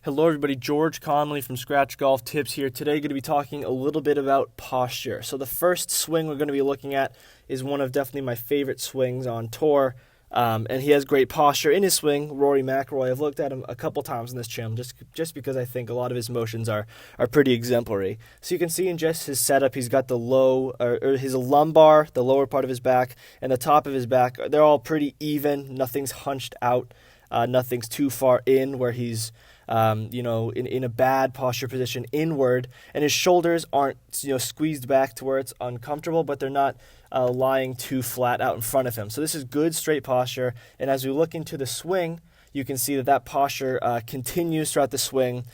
Hello everybody, George Conley from Scratch Golf Tips here. Today going to be talking a little bit about posture. So the first swing we're going to be looking at is one of definitely my favorite swings on tour. And he has great posture in his swing, Rory McIlroy. I've looked at him a couple times on this channel just because I think a lot of his motions are pretty exemplary. So you can see in just his setup, he's got the his lumbar, the lower part of his back, and the top of his back. They're all pretty even. Nothing's hunched out. Nothing's too far in where he's in a bad posture position inward, and his shoulders aren't, squeezed back to where it's uncomfortable, but they're not lying too flat out in front of him. So this is good straight posture, and as we look into the swing, you can see that posture continues throughout the swing.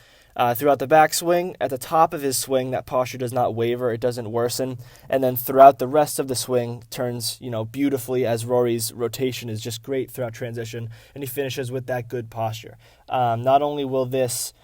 Throughout the backswing, at the top of his swing, that posture does not waver, it doesn't worsen, and then throughout the rest of the swing, turns, beautifully as Rory's rotation is just great throughout transition, and he finishes with that good posture. Not only will this,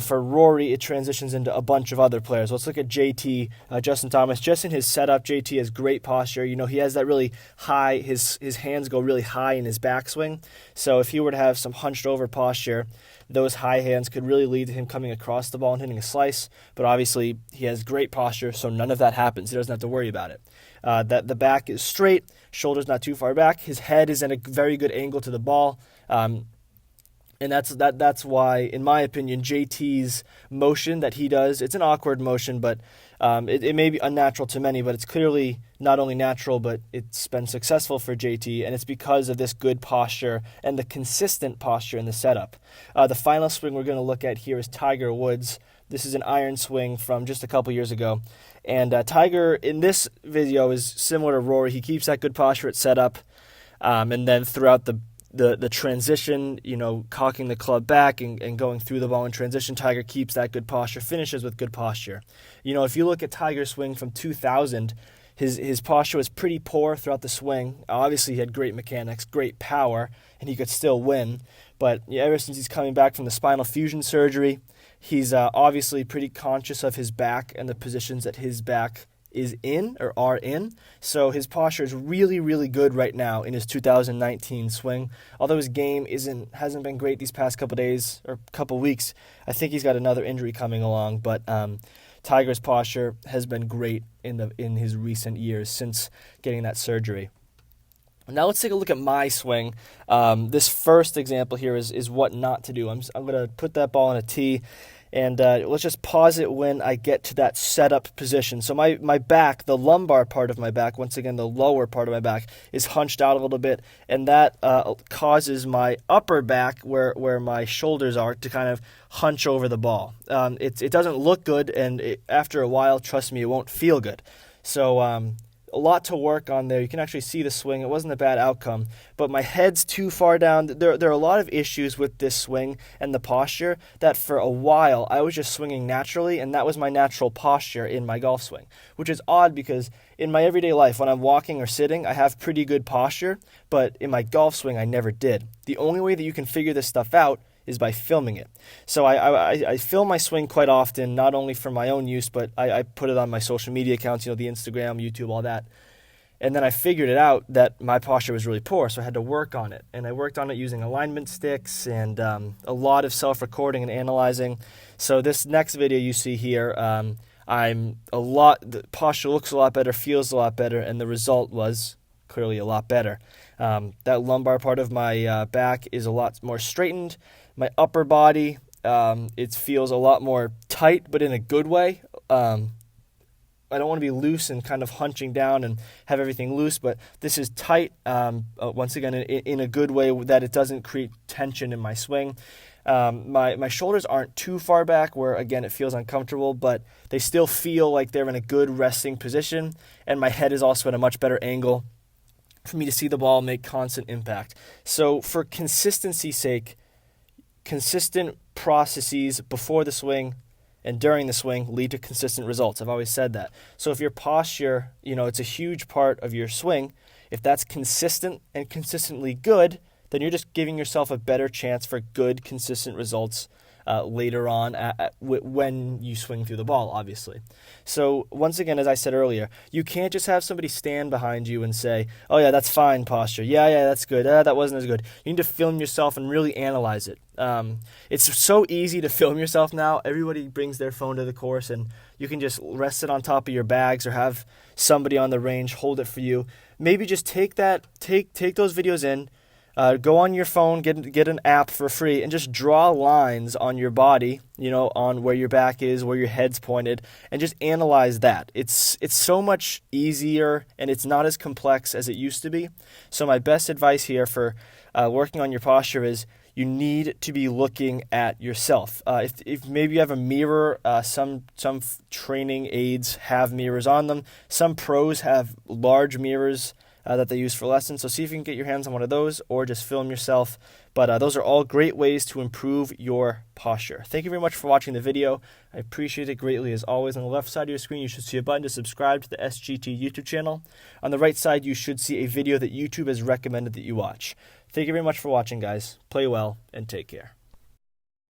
for Rory, it transitions into a bunch of other players. Let's look at JT, Justin Thomas. Just in his setup, JT has great posture. He has that really high, his hands go really high in his backswing, so if he were to have some hunched over posture, those high hands could really lead to him coming across the ball and hitting a slice, but obviously he has great posture, so none of that happens. He doesn't have to worry about it. That the back is straight, shoulders not too far back, his head is at a very good angle to the ball, and that's why, in my opinion, JT's motion that he does, it's an awkward motion, but it may be unnatural to many, but it's clearly not only natural, but it's been successful for JT, and it's because of this good posture and the consistent posture in the setup. The final swing we're going to look at here is Tiger Woods. This is an iron swing from just a couple years ago, and Tiger in this video is similar to Rory. He keeps that good posture at setup, and then throughout the transition, cocking the club back and going through the ball in transition, Tiger keeps that good posture, finishes with good posture. If you look at Tiger's swing from 2000, his posture was pretty poor throughout the swing. Obviously, he had great mechanics, great power, and he could still win. But ever since he's coming back from the spinal fusion surgery, he's obviously pretty conscious of his back and the positions that his back is in or are in. So his posture is really, really good right now in his 2019 swing. Although his game hasn't been great these past couple days or couple weeks. I think he's got another injury coming along, but Tiger's posture has been great in his recent years since getting that surgery. Now let's take a look at my swing. This first example here is what not to do. I'm going to put that ball in a tee, and let's just pause it when I get to that setup position. So my back, the lumbar part of my back, once again the lower part of my back, is hunched out a little bit, and that causes my upper back, where my shoulders are, to kind of hunch over the ball. It doesn't look good, and after a while, trust me, it won't feel good. So a lot to work on there. You can actually see the swing. It wasn't a bad outcome, but my head's too far down. There are a lot of issues with this swing and the posture that for a while I was just swinging naturally, and that was my natural posture in my golf swing, which is odd because in my everyday life, when I'm walking or sitting, I have pretty good posture, but in my golf swing, I never did. The only way that you can figure this stuff out is by filming it. So I film my swing quite often, not only for my own use, but I put it on my social media accounts, the Instagram, YouTube, all that. And then I figured it out that my posture was really poor, so I had to work on it. And I worked on it using alignment sticks and a lot of self-recording and analyzing. So this next video you see here, the posture looks a lot better, feels a lot better, and the result was clearly a lot better. That lumbar part of my back is a lot more straightened. My upper body, it feels a lot more tight, but in a good way. I don't want to be loose and kind of hunching down and have everything loose, but this is tight, once again, in a good way that it doesn't create tension in my swing. My shoulders aren't too far back where, again, it feels uncomfortable, but they still feel like they're in a good resting position, and my head is also at a much better angle for me to see the ball make constant impact. So for consistency's sake, consistent processes before the swing and during the swing lead to consistent results. I've always said that. So if your posture, it's a huge part of your swing, if that's consistent and consistently good, then you're just giving yourself a better chance for good, consistent results later on when you swing through the ball, obviously. So once again, as I said earlier, you can't just have somebody stand behind you and say, oh yeah, that's fine posture. Yeah, that's good. That wasn't as good. You need to film yourself and really analyze it. It's so easy to film yourself now. Everybody brings their phone to the course, and you can just rest it on top of your bags or have somebody on the range hold it for you. Maybe just take those videos in, go on your phone, get an app for free, and just draw lines on your body, on where your back is, where your head's pointed, and just analyze that. It's so much easier, and it's not as complex as it used to be. So my best advice here for working on your posture is you need to be looking at yourself. If maybe you have a mirror, some training aids have mirrors on them. Some pros have large mirrors that they use for lessons. So see if you can get your hands on one of those or just film yourself. But those are all great ways to improve your posture. Thank you very much for watching the video. I appreciate it greatly. As always, on the left side of your screen, you should see a button to subscribe to the SGT YouTube channel. On the right side, you should see a video that YouTube has recommended that you watch. Thank you very much for watching, guys. Play well and take care.